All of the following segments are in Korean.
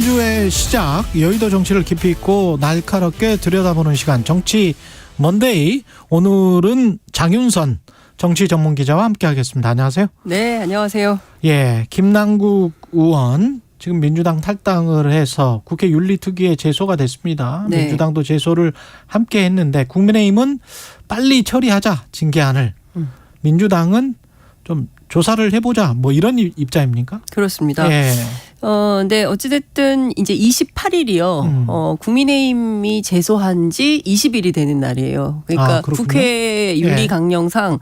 주 시작, 여의도 정치를 깊이 있고 날카롭게 들여다보는 시간, 정치 먼데이. 오늘은 장윤선 정치 전문 기자와 함께하겠습니다. 안녕하세요. 네, 안녕하세요. 예, 김남국 의원 지금 민주당 탈당을 해서 국회 윤리특위에 제소가 됐습니다. 네. 민주당도 제소를 함께 했는데 국민의힘은 빨리 처리하자, 징계안을. 민주당은 좀 조사를 해보자, 뭐 이런 입장입니까? 그렇습니다. 예. 네, 어찌됐든 이제 28일이요. 국민의힘이 제소한 지 20일이 되는 날이에요. 그러니까 국회 윤리 강령상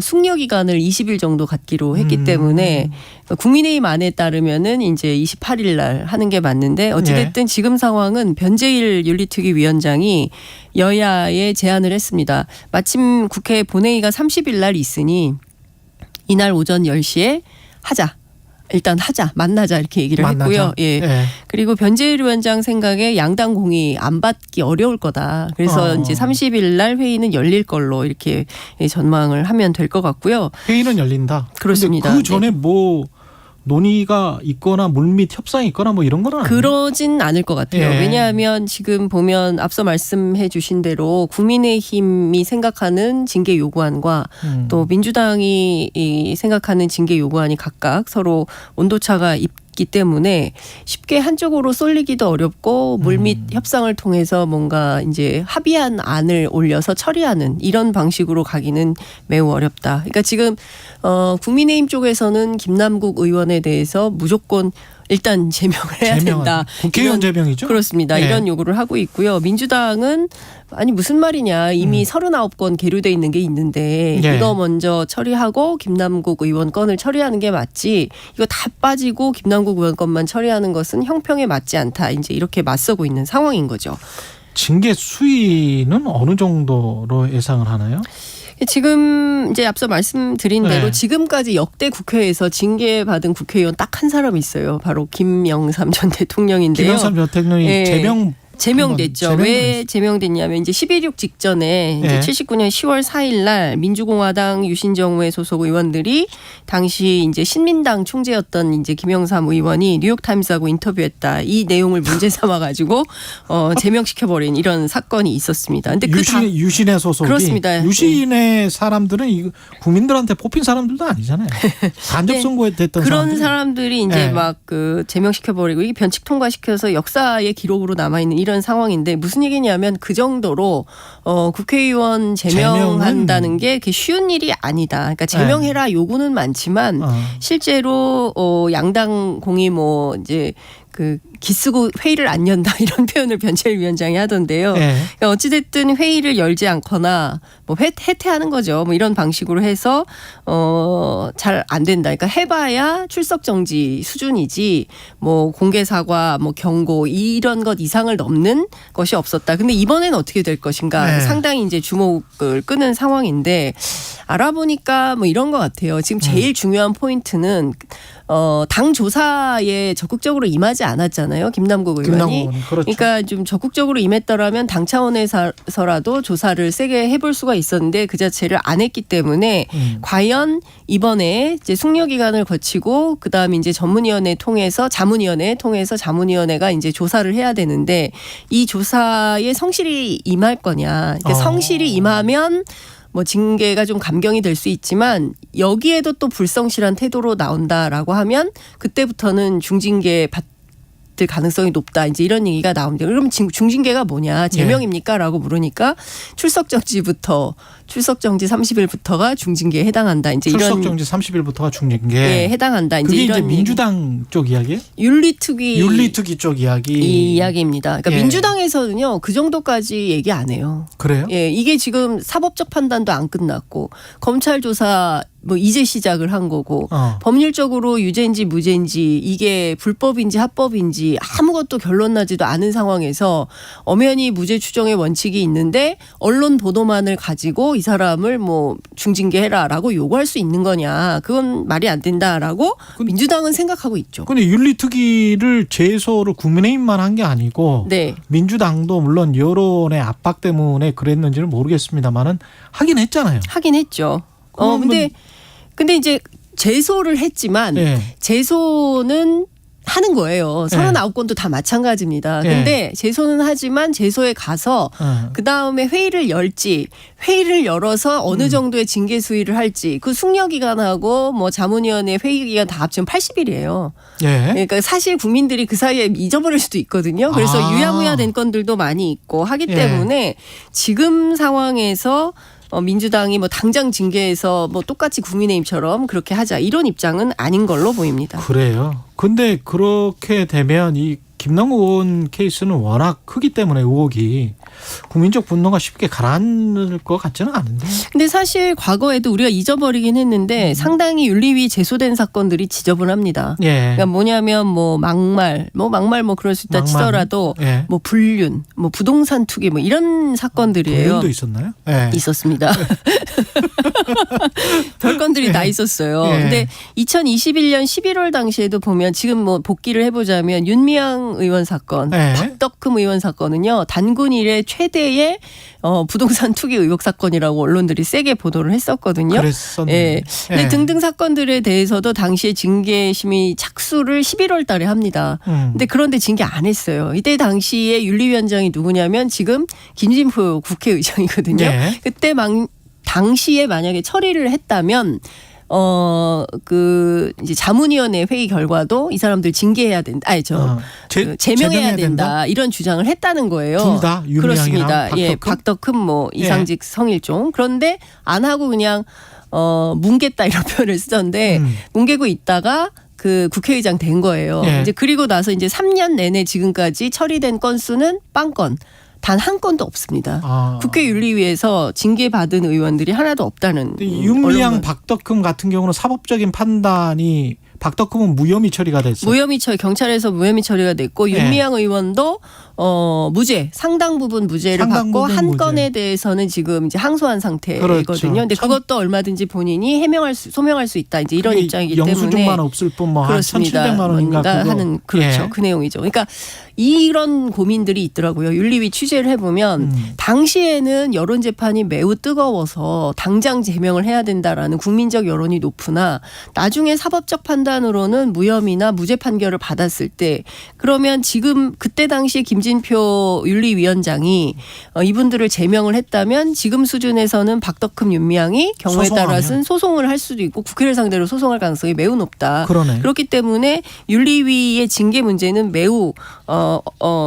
숙려 기간을 20일 정도 갖기로 했기 때문에 국민의힘 안에 따르면은 이제 28일 날 하는 게 맞는데, 어찌됐든 지금 상황은 변재일 윤리특위 위원장이 여야에 제안을 했습니다. 마침 국회 본회의가 30일 날 있으니 이날 오전 10시에 하자. 일단 하자, 만나자, 이렇게 얘기를 했고요. 예. 네. 그리고 변재일 위원장 생각에 양당 공의 안 받기 어려울 거다. 그래서 이제 30일 날 회의는 열릴 걸로 이렇게 전망을 하면 될 것 같고요. 회의는 열린다. 그렇습니다. 그 전에 뭐 논의가 있거나 물밑 협상이 있거나 뭐 이런 건 아니에요? 그러진 않을 것 같아요. 예. 왜냐하면 지금 보면 앞서 말씀해 주신 대로 국민의힘이 생각하는 징계 요구안과 또 민주당이 생각하는 징계 요구안이 각각 서로 온도차가 있기 때문에 쉽게 한쪽으로 쏠리기도 어렵고 물밑 협상을 통해서 뭔가 이제 합의한 안을 올려서 처리하는 이런 방식으로 가기는 매우 어렵다. 그러니까 지금 국민의힘 쪽에서는 김남국 의원에 대해서 무조건 일단 제명을 해야 된다. 국회의원 제명이죠? 그렇습니다. 네. 이런 요구를 하고 있고요. 민주당은 아니 무슨 말이냐. 이미 39건 계류돼 있는 게 있는데 네. 이거 먼저 처리하고 김남국 의원 건을 처리하는 게 맞지. 이거 다 빠지고 김남국 의원 건만 처리하는 것은 형평에 맞지 않다. 이제 이렇게 맞서고 있는 상황인 거죠. 징계 수위는 어느 정도로 예상을 하나요? 지금 이제 앞서 말씀드린 대로 네. 지금까지 역대 국회에서 징계받은 국회의원 딱 한 사람 있어요. 바로 김영삼 전 대통령인데요. 김영삼 전 대통령이 네. 제명됐죠. 왜 제명됐냐면 이제 11.6 직전에 이제 79년 10월 4일 날 민주공화당 유신정우회 소속 의원들이 당시 이제 신민당 총재였던 이제 김영삼 의원이 뉴욕타임스하고 인터뷰했다. 이 내용을 문제 삼아 가지고 제명시켜버린 이런 사건이 있었습니다. 근데 유신의 소속이 그렇습니다. 유신의 사람들은 국민들한테 뽑힌 사람들도 아니잖아요. 간접 선거에 됐던 그런 사람들이 이제 막 그 제명시켜버리고 이게 변칙 통과시켜서 역사의 기록으로 남아 있는 이런 상황인데, 무슨 얘기냐면 그 정도로 국회의원 제명한다는 게 그렇게 쉬운 일이 아니다. 그러니까 제명해라 요구는 많지만 실제로 양당 공이 뭐 이제 그 기쓰고 회의를 안 연다 이런 표현을 변재일 위원장이 하던데요. 그러니까 어찌됐든 회의를 열지 않거나 뭐 해태하는 거죠. 뭐 이런 방식으로 해서 잘 안 된다. 그러니까 해봐야 출석 정지 수준이지 뭐 공개 사과, 뭐 경고 이런 것 이상을 넘는 것이 없었다. 근데 이번에는 어떻게 될 것인가 상당히 이제 주목을 끄는 상황인데, 알아보니까 뭐 이런 것 같아요. 지금 제일 중요한 포인트는 당 조사에 적극적으로 임하지 않았잖아요. 김남국 의원이. 그렇죠. 그러니까 좀 적극적으로 임했더라면 당 차원에서라도 조사를 세게 해볼 수가 있었는데 그 자체를 안 했기 때문에 과연 이번에 이제 숙려 기간을 거치고 그다음에 이제 전문위원회 통해서 자문위원회가 이제 조사를 해야 되는데 이 조사에 성실히 임할 거냐. 그러니까 성실히 임하면 뭐 징계가 좀 감경이 될 수 있지만 여기에도 또 불성실한 태도로 나온다라고 하면 그때부터는 중징계 받을 가능성이 높다. 이제 이런 얘기가 나옵니다. 그러면 중징계가 뭐냐? 제명입니까?라고 물으니까 출석정지 30일부터가 중징계에 해당한다. 이제 출석정지 30일부터가 중징계에 해당한다. 그게 이제 민주당 쪽 이야기예요? 윤리특위 쪽 이야기. 이 이야기입니다. 그러니까 민주당에서는요 그 정도까지 얘기 안 해요. 그래요? 이게 지금 사법적 판단도 안 끝났고 검찰 조사 뭐 이제 시작을 한 거고 법률적으로 유죄인지 무죄인지 이게 불법인지 합법인지 아무것도 결론 나지도 않은 상황에서 엄연히 무죄 추정의 원칙이 있는데 언론 보도만을 가지고 이 사람을 뭐 중징계해라라고 요구할 수 있는 거냐. 그건 말이 안 된다라고 민주당은 생각하고 있죠. 그런데 윤리특위를 제소를 국민의힘만 한 게 아니고 민주당도 물론 여론의 압박 때문에 그랬는지는 모르겠습니다만은 하긴 했잖아요. 하긴 했죠. 근데 이제 제소를 했지만 제소는 하는 거예요. 39건도 다 마찬가지입니다. 근데 제소는 하지만 제소에 가서 그다음에 회의를 열지 회의를 열어서 어느 정도의 징계 수위를 할지 그 숙려 기간하고 뭐 자문위원회 회의 기간 다 합치면 80일이에요. 그러니까 사실 국민들이 그 사이에 잊어버릴 수도 있거든요. 그래서 유야무야 된 건들도 많이 있고 하기 때문에 지금 상황에서 민주당이 뭐 당장 징계해서 뭐 똑같이 국민의힘처럼 그렇게 하자 이런 입장은 아닌 걸로 보입니다. 그래요. 근데 그렇게 되면 이 김남국 의원 케이스는 워낙 크기 때문에 의혹이 국민적 분노가 쉽게 가라앉을 것 같지는 않은데. 근데 사실 과거에도 우리가 잊어버리긴 했는데 상당히 윤리위 제소된 사건들이 지저분합니다. 그러니까 뭐냐면 뭐 막말 뭐 그럴 수 있다 치더라도 뭐 불륜, 뭐 부동산 투기 뭐 이런 사건들이에요. 불륜도 있었나요? 있었습니다. 별건들이 다 있었어요. 근데 2021년 11월 당시에도 보면 지금 뭐 복기를 해보자면 윤미향 의원 사건, 박덕흠 의원 사건은요 단군 이래 최대의 부동산 투기 의혹 사건이라고 언론들이 세게 보도를 했었거든요. 그랬었는데. 근데 등등 사건들에 대해서도 당시에 징계심의 착수를 11월 달에 합니다. 근데 그런데 징계 안 했어요. 이때 당시에 윤리위원장이 누구냐면 지금 김진표 국회의장이거든요. 그때 당시에 만약에 처리를 했다면 이제 자문위원회 회의 결과도 이 사람들 징계해야 된다. 제명해야 된다. 이런 주장을 했다는 거예요. 둘 다 그렇습니다. 박덕흠 뭐 이상직 성일종. 그런데 안 하고 그냥 뭉갰다 이런 표현을 쓰던데 뭉개고 있다가 그 국회의장 된 거예요. 이제 그리고 나서 이제 3년 내내 지금까지 처리된 건수는 빵건. 단 한 건도 없습니다. 국회 윤리위에서 징계받은 의원들이 하나도 없다는. 윤미향 박덕흠 같은 경우는 사법적인 판단이 박덕흠은 무혐의 처리가 됐어요. 무혐의 처리 경찰에서 무혐의 처리가 됐고 윤미향 의원도 무죄 상당 부분 무죄를 받고 한 건에 대해서는 지금 이제 항소한 상태이거든요. 그런데 그것도 얼마든지 본인이 소명할 수 있다. 이제 이런 입장이기 때문에 영수증만 없을 뿐 뭐 한 1,700만 원인가 하는 그렇죠. 그 내용이죠. 그러니까 이런 고민들이 있더라고요. 윤리위 취재를 해보면 당시에는 여론 재판이 매우 뜨거워서 당장 제명을 해야 된다라는 국민적 여론이 높으나 나중에 사법적 판단으로는 무혐의나 무죄 판결을 받았을 때 그러면 지금 그때 당시에 김진표 윤리위원장이 이분들을 제명을 했다면 지금 수준에서는 박덕흠 윤미향이 경우에 따라서는 소송을 할 수도 있고 국회를 상대로 소송할 가능성이 매우 높다. 그렇기 때문에 윤리위의 징계 문제는 매우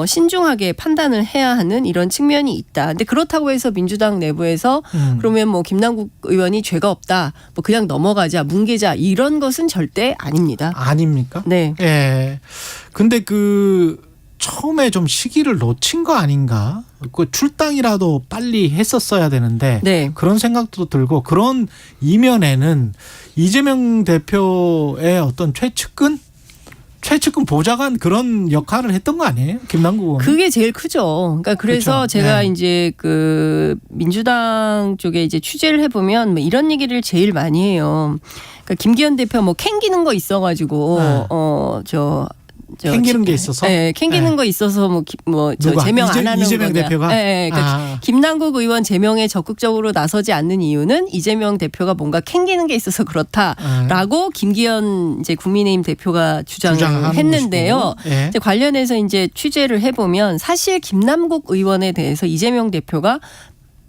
신중하게 판단을 해야 하는 이런 측면이 있다. 근데 그렇다고 해서 민주당 내부에서 그러면 뭐 김남국 의원이 죄가 없다. 뭐 그냥 넘어가자, 뭉개자 이런 것은 절대 아닙니다. 아닙니까? 네. 근데 처음에 좀 시기를 놓친 거 아닌가? 그 출당이라도 빨리 했었어야 되는데 그런 생각도 들고 그런 이면에는 이재명 대표의 어떤 최측근 보좌관 그런 역할을 했던 거 아니에요? 김남국 의원. 그게 제일 크죠. 그러니까 그래서 그렇죠. 제가 이제 그 민주당 쪽에 이제 취재를 해보면 뭐 이런 얘기를 제일 많이 해요. 그러니까 김기현 대표 뭐 캥기는 거 있어가지고 캥기는 게 있어서? 캥기는 거 있어서 제명 안 하는 이재명 거냐. 대표가? 그러니까 김남국 의원 제명에 적극적으로 나서지 않는 이유는 이재명 대표가 뭔가 캥기는 게 있어서 그렇다라고 김기현 이제 국민의힘 대표가 주장을 했는데요. 이제 관련해서 이제 취재를 해보면 사실 김남국 의원에 대해서 이재명 대표가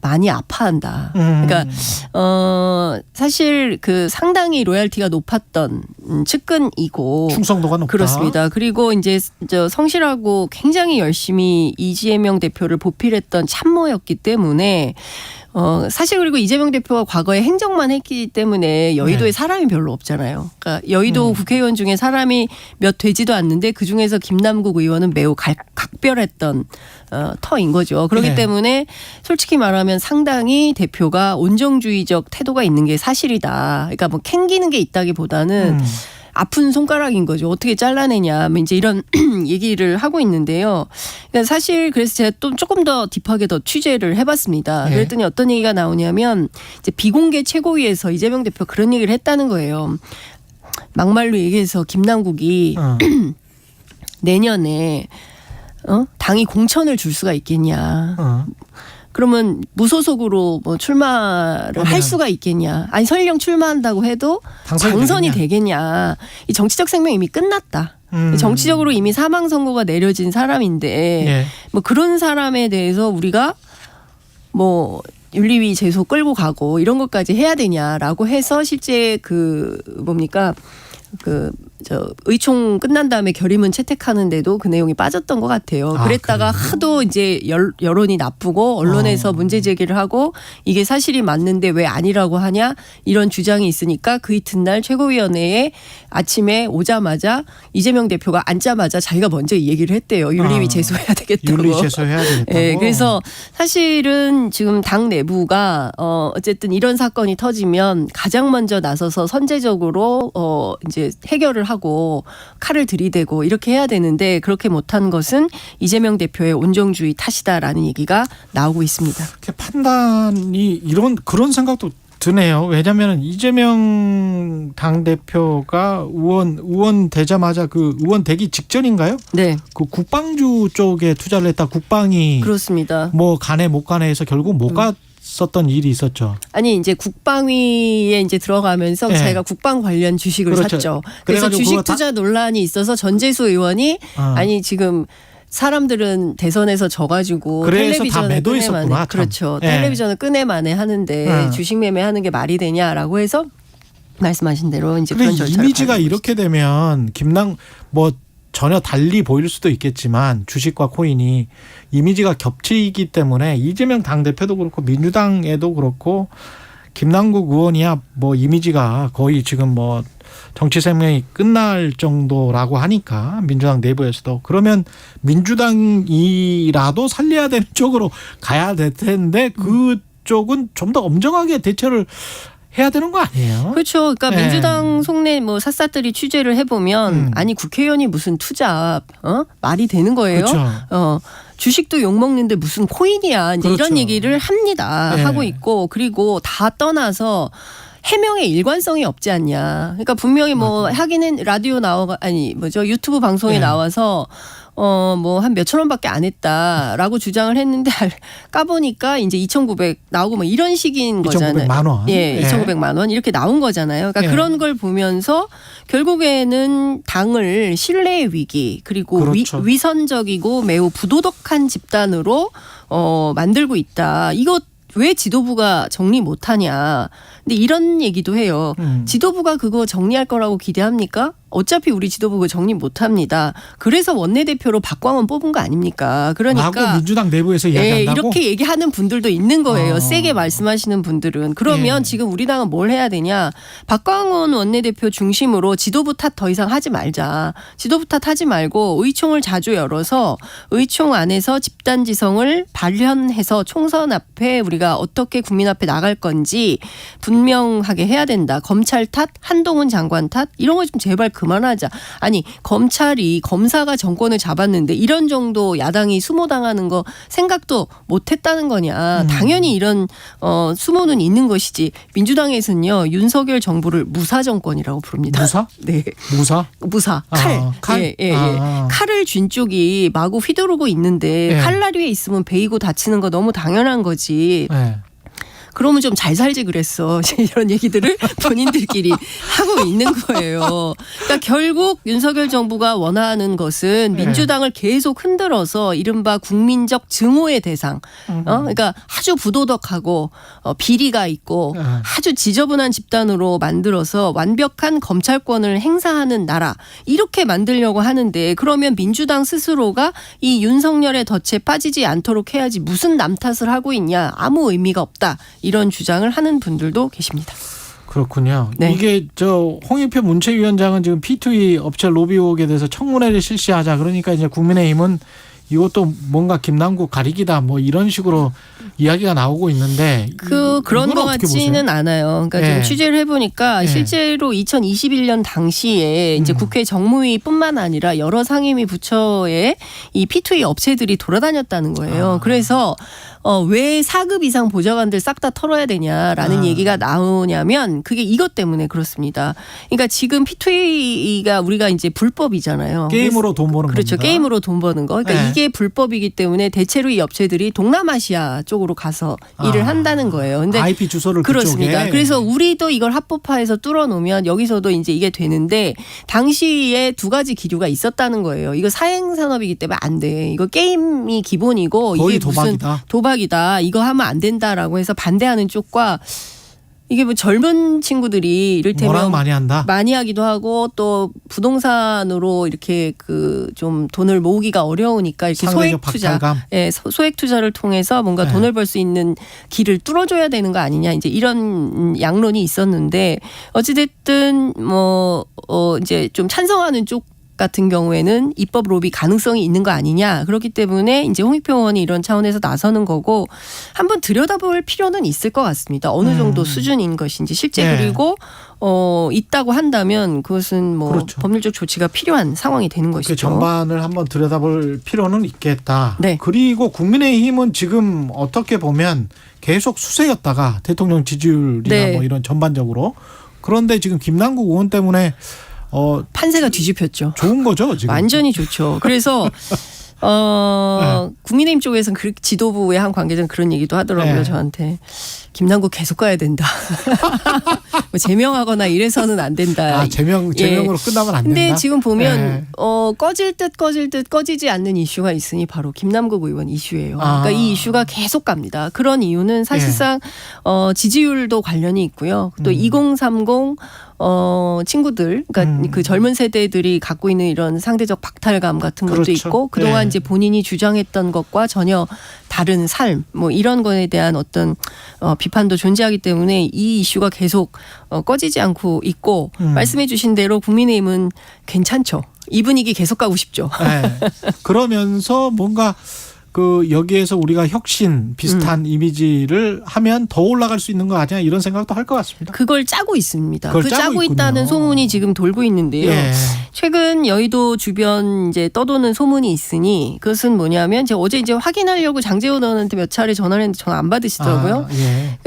많이 아파한다. 그러니까 사실 그 상당히 로열티가 높았던 측근이고 충성도가 높다. 그렇습니다. 그리고 이제 성실하고 굉장히 열심히 이재명 대표를 보필했던 참모였기 때문에 사실 그리고 이재명 대표가 과거에 행정만 했기 때문에 여의도에 사람이 별로 없잖아요. 그러니까 여의도 국회의원 중에 사람이 몇 되지도 않는데 그중에서 김남국 의원은 매우 각별했던 터인 거죠. 그렇기 때문에 솔직히 말하면 상당히 대표가 온정주의적 태도가 있는 게 사실이다. 그러니까 뭐 캥기는 게 있다기보다는 아픈 손가락인 거죠. 어떻게 잘라내냐. 이제 이런 얘기를 하고 있는데요. 그러니까 사실 그래서 제가 또 조금 더 딥하게 더 취재를 해봤습니다. 그랬더니 어떤 얘기가 나오냐면 이제 비공개 최고위에서 이재명 대표 그런 얘기를 했다는 거예요. 막말로 얘기해서 김남국이 내년에 당이 공천을 줄 수가 있겠냐. 그러면 무소속으로 뭐 출마를 할 수가 있겠냐? 아니 설령 출마한다고 해도 당선이 되겠냐? 이 정치적 생명 이미 끝났다. 정치적으로 이미 사망 선고가 내려진 사람인데 예. 뭐 그런 사람에 대해서 우리가 뭐 윤리위 제소 끌고 가고 이런 것까지 해야 되냐라고 해서 실제 그 뭡니까 의총 끝난 다음에 결의문 채택하는데도 그 내용이 빠졌던 것 같아요. 그랬다가 하도 이제 여론이 나쁘고 언론에서 문제 제기를 하고 이게 사실이 맞는데 왜 아니라고 하냐 이런 주장이 있으니까 그 이튿날 최고위원회에 아침에 오자마자 이재명 대표가 앉자마자 자기가 먼저 이 얘기를 했대요. 윤리위 제소해야 되겠다고. 윤리 제소해야 되겠다고. 네, 그래서 사실은 지금 당 내부가 어쨌든 이런 사건이 터지면 가장 먼저 나서서 선제적으로 이제 해결을 하고 칼을 들이대고 이렇게 해야 되는데 그렇게 못한 것은 이재명 대표의 온정주의 탓이다라는 얘기가 나오고 있습니다. 판단이 그런 생각도 드네요. 왜냐하면 이재명 당대표가 의원 되자마자 그 의원 되기 직전인가요? 네. 그 국방주 쪽에 투자를 했다. 국방이 그렇습니다. 뭐 가네 못 가네 해서 결국 못 갔었던 일이 있었죠. 아니 이제 국방위에 이제 들어가면서 네. 자기가 국방 관련 주식을 그렇죠. 샀죠. 그래서 주식 투자 논란이 있어서 전재수 의원이 아니 지금 사람들은 대선에서 져가지고 텔레비전을 끄내만해. 그렇죠. 네. 텔레비전을 끄내만해 하는데 주식 매매하는 게 말이 되냐라고 해서 말씀하신 대로 이제 그런 절차를 이미지가 이렇게 되면 뭐 전혀 달리 보일 수도 있겠지만 주식과 코인이 이미지가 겹치기 때문에 이재명 당대표도 그렇고 민주당에도 그렇고 김남국 의원이야 뭐 이미지가 거의 지금 뭐 정치 생명이 끝날 정도라고 하니까 민주당 내부에서도 그러면 민주당이라도 살려야 되는 쪽으로 가야 될 텐데 그쪽은 좀 더 엄정하게 대처를 해야 되는 거 아니에요? 그렇죠. 그러니까 네. 민주당 속내 뭐 샅샅들이 취재를 해보면 아니 국회의원이 무슨 투자 말이 되는 거예요? 그렇죠. 주식도 욕먹는데 무슨 코인이야. 이제 그렇죠. 이런 얘기를 합니다. 네. 하고 있고 그리고 다 떠나서 해명의 일관성이 없지 않냐. 그러니까 분명히 뭐 하기는 라디오 유튜브 방송에 나와서 뭐 한 몇천 원밖에 안 했다라고 주장을 했는데 까보니까 이제 2,900 나오고 뭐 이런 식인 거잖아요. 2,900만 원. 예, 2,900만 원 이렇게 나온 거잖아요. 그러니까 그런 걸 보면서 결국에는 당을 신뢰의 위기 그리고 그렇죠. 위선적이고 매우 부도덕한 집단으로 만들고 있다. 이거 왜 지도부가 정리 못하냐. 근데 이런 얘기도 해요. 지도부가 그거 정리할 거라고 기대합니까? 어차피 우리 지도부 그거 정리 못합니다. 그래서 원내대표로 박광원 뽑은 거 아닙니까? 그러니까 민주당 내부에서 이야기한다고? 이렇게 얘기하는 분들도 있는 거예요. 세게 말씀하시는 분들은. 그러면 지금 우리 당은 뭘 해야 되냐. 박광원 원내대표 중심으로 지도부 탓 더 이상 하지 말자. 지도부 탓 하지 말고 의총을 자주 열어서 의총 안에서 집단지성을 발현해서 총선 앞에 우리가 어떻게 국민 앞에 나갈 건지 분명하게 해야 된다. 검찰 탓, 한동훈 장관 탓 이런 거 좀 제발 그만하자. 아니 검사가 정권을 잡았는데 이런 정도 야당이 수모당하는 거 생각도 못했다는 거냐. 당연히 이런 수모는 있는 것이지. 민주당에서는요. 윤석열 정부를 무사 정권이라고 부릅니다. 무사? 네. 무사. 칼. 칼? 칼을 쥔 쪽이 마구 휘두르고 있는데 칼날 위에 있으면 베이고 다치는 거 너무 당연한 거지. 네. 그러면 좀 잘 살지 그랬어. 이런 얘기들을 본인들끼리 하고 있는 거예요. 그러니까 결국 윤석열 정부가 원하는 것은 민주당을 계속 흔들어서 이른바 국민적 증오의 대상. 그러니까 아주 부도덕하고 비리가 있고 아주 지저분한 집단으로 만들어서 완벽한 검찰권을 행사하는 나라. 이렇게 만들려고 하는데 그러면 민주당 스스로가 이 윤석열의 덫에 빠지지 않도록 해야지 무슨 남 탓을 하고 있냐. 아무 의미가 없다. 이런 주장을 하는 분들도 계십니다. 그렇군요. 네. 이게 홍익표 문체위원장은 지금 P2E 업체 로비 의혹에 대해서 청문회를 실시하자. 그러니까 이제 국민의힘은 이것도 뭔가 김남국 가리기다 뭐 이런 식으로 이야기가 나오고 있는데 그런 것 같지는 않아요. 그러니까 좀 취재를 해보니까 실제로 2021년 당시에 이제 국회 정무위뿐만 아니라 여러 상임위 부처에 이 P2E 업체들이 돌아다녔다는 거예요. 그래서 왜 4급 이상 보좌관들 싹 다 털어야 되냐라는 얘기가 나오냐면 그게 이것 때문에 그렇습니다. 그러니까 지금 P2A가 우리가 이제 불법이잖아요. 게임으로 돈 버는 그렇죠. 겁니다. 게임으로 돈 버는 거. 그러니까 이게 불법이기 때문에 대체로 이 업체들이 동남아시아 쪽으로 가서 일을 한다는 거예요. 근데 IP 주소를 그렇습니다. 그쪽에. 그래서 우리도 이걸 합법화해서 뚫어놓으면 여기서도 이제 이게 되는데 당시에 두 가지 기류가 있었다는 거예요. 이거 사행 산업이기 때문에 안 돼. 이거 게임이 기본이고 거의 이게 무슨 도박이다. 이거 하면 안 된다라고 해서 반대하는 쪽과 이게 뭐 젊은 친구들이 이를테면 많이 한다. 많이 하기도 하고 또 부동산으로 이렇게 그 좀 돈을 모으기가 어려우니까 이렇게 소액 투자, 소액 투자를 통해서 뭔가 돈을 벌 수 있는 길을 뚫어줘야 되는 거 아니냐 이제 이런 양론이 있었는데 어찌됐든 이제 좀 찬성하는 쪽 같은 경우에는 입법 로비 가능성이 있는 거 아니냐. 그렇기 때문에 이제 홍익표 의원이 이런 차원에서 나서는 거고 한번 들여다볼 필요는 있을 것 같습니다. 어느 정도 수준인 것인지 실제 그리고 있다고 한다면 그것은 뭐 그렇죠. 법률적 조치가 필요한 상황이 되는 것이죠. 전반을 한번 들여다볼 필요는 있겠다. 네. 그리고 국민의힘은 지금 어떻게 보면 계속 수세였다가 대통령 지지율이나 뭐 이런 전반적으로 그런데 지금 김남국 의원 때문에 판세가 뒤집혔죠. 좋은 거죠, 지금. 완전히 좋죠. 그래서 국민의힘 쪽에서는 지도부의 한 관계자는 그런 얘기도 하더라고요. 저한테. 김남국 계속 가야 된다. 뭐 제명하거나 이래서는 안 된다. 제명으로 끝나면 안 된다. 근데 지금 보면 꺼질 듯 꺼지지 않는 이슈가 있으니 바로 김남국 의원 이슈예요. 그러니까 이 이슈가 계속 갑니다. 그런 이유는 사실상 지지율도 관련이 있고요. 또 2030 친구들, 그러니까 그 젊은 세대들이 갖고 있는 이런 상대적 박탈감 같은 것도 있고 그동안 이제 본인이 주장했던 것과 전혀 다른 삶, 뭐 이런 거에 대한 어떤 비판도 존재하기 때문에 이 이슈가 계속 꺼지지 않고 있고 말씀해 주신 대로 국민의힘은 괜찮죠. 이 분위기 계속 가고 싶죠. 그러면서 뭔가 그 여기에서 우리가 혁신 비슷한 이미지를 하면 더 올라갈 수 있는 거 아니야 이런 생각도 할 것 같습니다. 그걸 짜고 있습니다. 그걸 짜고 있다는 소문이 지금 돌고 있는데요. 최근 여의도 주변 이제 떠도는 소문이 있으니 그것은 뭐냐면 제가 어제 이제 확인하려고 장제원 의원한테 몇 차례 전화를 했는데 전화 안 받으시더라고요.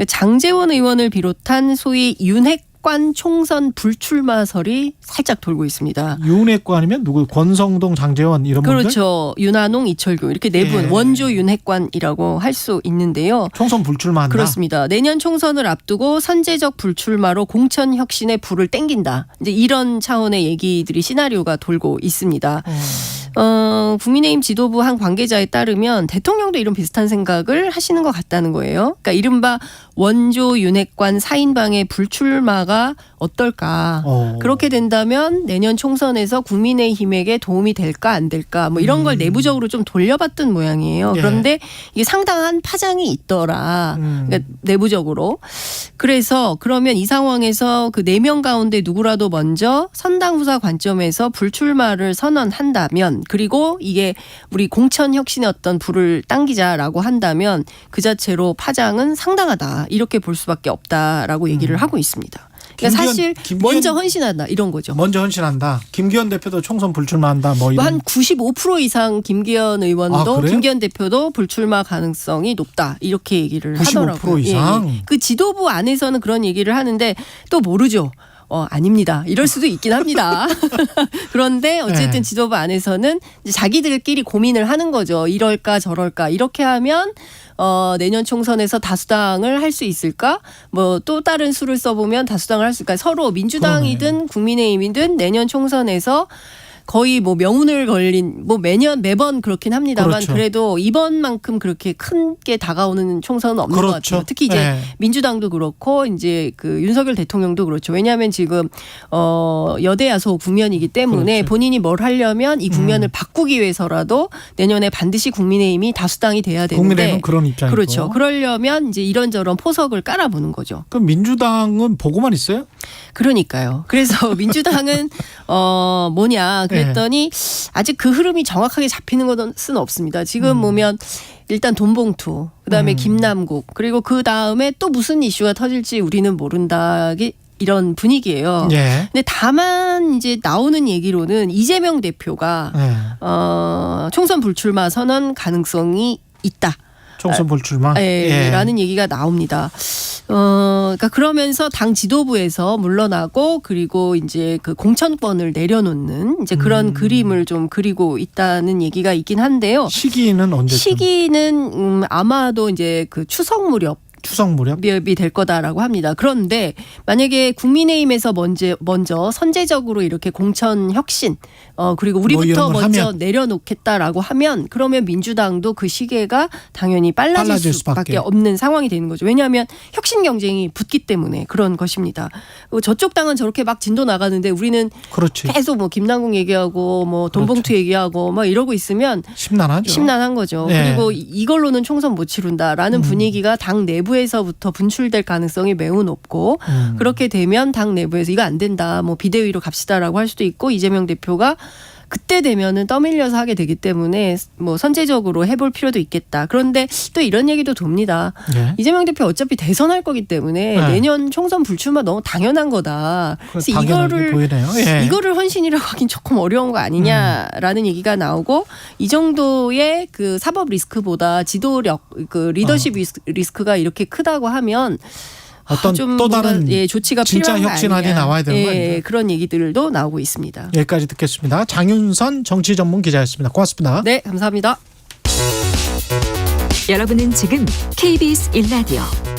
장제원 의원을 비롯한 소위 윤핵관 총선 불출마설이 살짝 돌고 있습니다. 윤핵관이면 누구? 권성동, 장제원 이런 분들? 그렇죠. 윤한홍, 이철규 이렇게 네 분 원조 윤핵관이라고 할 수 있는데요. 총선 불출마한다? 그렇습니다. 내년 총선을 앞두고 선제적 불출마로 공천 혁신의 불을 땡긴다. 이제 이런 차원의 얘기들이 시나리오가 돌고 있습니다. 국민의힘 지도부 한 관계자에 따르면 대통령도 이런 비슷한 생각을 하시는 것 같다는 거예요. 그러니까 이른바 원조 윤핵관 4인방의 불출마가 어떨까. 그렇게 된다면 내년 총선에서 국민의힘에게 도움이 될까 안 될까 뭐 이런 걸 내부적으로 좀 돌려봤던 모양이에요. 그런데 이게 상당한 파장이 있더라. 그러니까 내부적으로. 그래서 그러면 이 상황에서 그 4명 가운데 누구라도 먼저 선당 후사 관점에서 불출마를 선언한다면 그리고 이게 우리 공천 혁신의 어떤 불을 당기자라고 한다면 그 자체로 파장은 상당하다. 이렇게 볼 수밖에 없다라고 얘기를 하고 있습니다. 그러니까 사실 먼저 헌신한다 이런 거죠. 먼저 헌신한다. 김기현 대표도 총선 불출마한다. 뭐 이런. 한 95% 이상 김기현 의원도 김기현 대표도 불출마 가능성이 높다. 이렇게 얘기를 95% 하더라고요. 이상. 그 지도부 안에서는 그런 얘기를 하는데 또 모르죠. 아닙니다. 이럴 수도 있긴 합니다. 그런데 어쨌든 지도부 안에서는 이제 자기들끼리 고민을 하는 거죠. 이럴까 저럴까 이렇게 하면 내년 총선에서 다수당을 할 수 있을까? 뭐 또 다른 수를 써보면 다수당을 할 수 있을까? 서로 민주당이든 국민의힘이든 내년 총선에서 거의 뭐 명운을 걸린 뭐 매번 그렇긴 합니다만 그래도 이번만큼 그렇게 큰 게 다가오는 총선은 없는 것 같아요. 특히 이제 민주당도 그렇고 이제 그 윤석열 대통령도 그렇죠. 왜냐하면 지금 여대 야소 국면이기 때문에 본인이 뭘 하려면 이 국면을 바꾸기 위해서라도 내년에 반드시 국민의힘이 다수당이 돼야 되는데 국민의힘은 그런 입장이고 그렇죠. 그러려면 이제 이런저런 포석을 깔아보는 거죠. 그럼 민주당은 보고만 있어요? 그러니까요. 그래서 민주당은 뭐냐 그랬더니 아직 그 흐름이 정확하게 잡히는 것은 없습니다. 지금 보면 일단 돈봉투, 그다음에 김남국, 그리고 그다음에 또 무슨 이슈가 터질지 우리는 모른다. 이런 분위기예요. 근데 다만 이제 나오는 얘기로는 이재명 대표가 총선 불출마 선언 가능성이 있다. 총선 불출마. 라는 얘기가 나옵니다. 그러니까 그러면서 당 지도부에서 물러나고 그리고 이제 그 공천권을 내려놓는 이제 그런 그림을 좀 그리고 있다는 얘기가 있긴 한데요. 시기는 언제쯤? 시기는 아마도 이제 그 추석 무렵. 이 될 거다라고 합니다. 그런데 만약에 국민의힘에서 먼저 선제적으로 이렇게 공천 혁신 그리고 우리부터 먼저 내려놓겠다라고 하면 그러면 민주당도 그 시계가 당연히 빨라질 수밖에 없는 상황이 되는 거죠. 왜냐하면 혁신 경쟁이 붙기 때문에 그런 것입니다. 저쪽 당은 저렇게 막 진도 나가는데 우리는 그렇지. 계속 뭐 김남국 얘기하고 뭐 돈봉투 얘기하고 막 이러고 있으면 심란한 거죠. 그리고 이걸로는 총선 못 치른다라는 분위기가 당 내부에서부터 분출될 가능성이 매우 높고 그렇게 되면 당 내부에서 이거 안 된다. 뭐 비대위로 갑시다라고 할 수도 있고 이재명 대표가 그때 되면은 떠밀려서 하게 되기 때문에 뭐 선제적으로 해볼 필요도 있겠다. 그런데 또 이런 얘기도 돕니다. 이재명 대표 어차피 대선할 거기 때문에 내년 총선 불출마 너무 당연한 거다. 그래서 이거를 헌신이라고 하긴 조금 어려운 거 아니냐라는 얘기가 나오고 이 정도의 그 사법 리스크보다 지도력, 그 리더십 리스크가 이렇게 크다고 하면 어떤 또 다른 조치가 진짜 필요한 혁신안이 나와야 되는 거 아니에요? 그런 얘기들도 나오고 있습니다. 여기까지 듣겠습니다. 장윤선 정치 전문 기자였습니다. 고맙습니다. 네, 감사합니다. 여러분은 지금 KBS 1라디오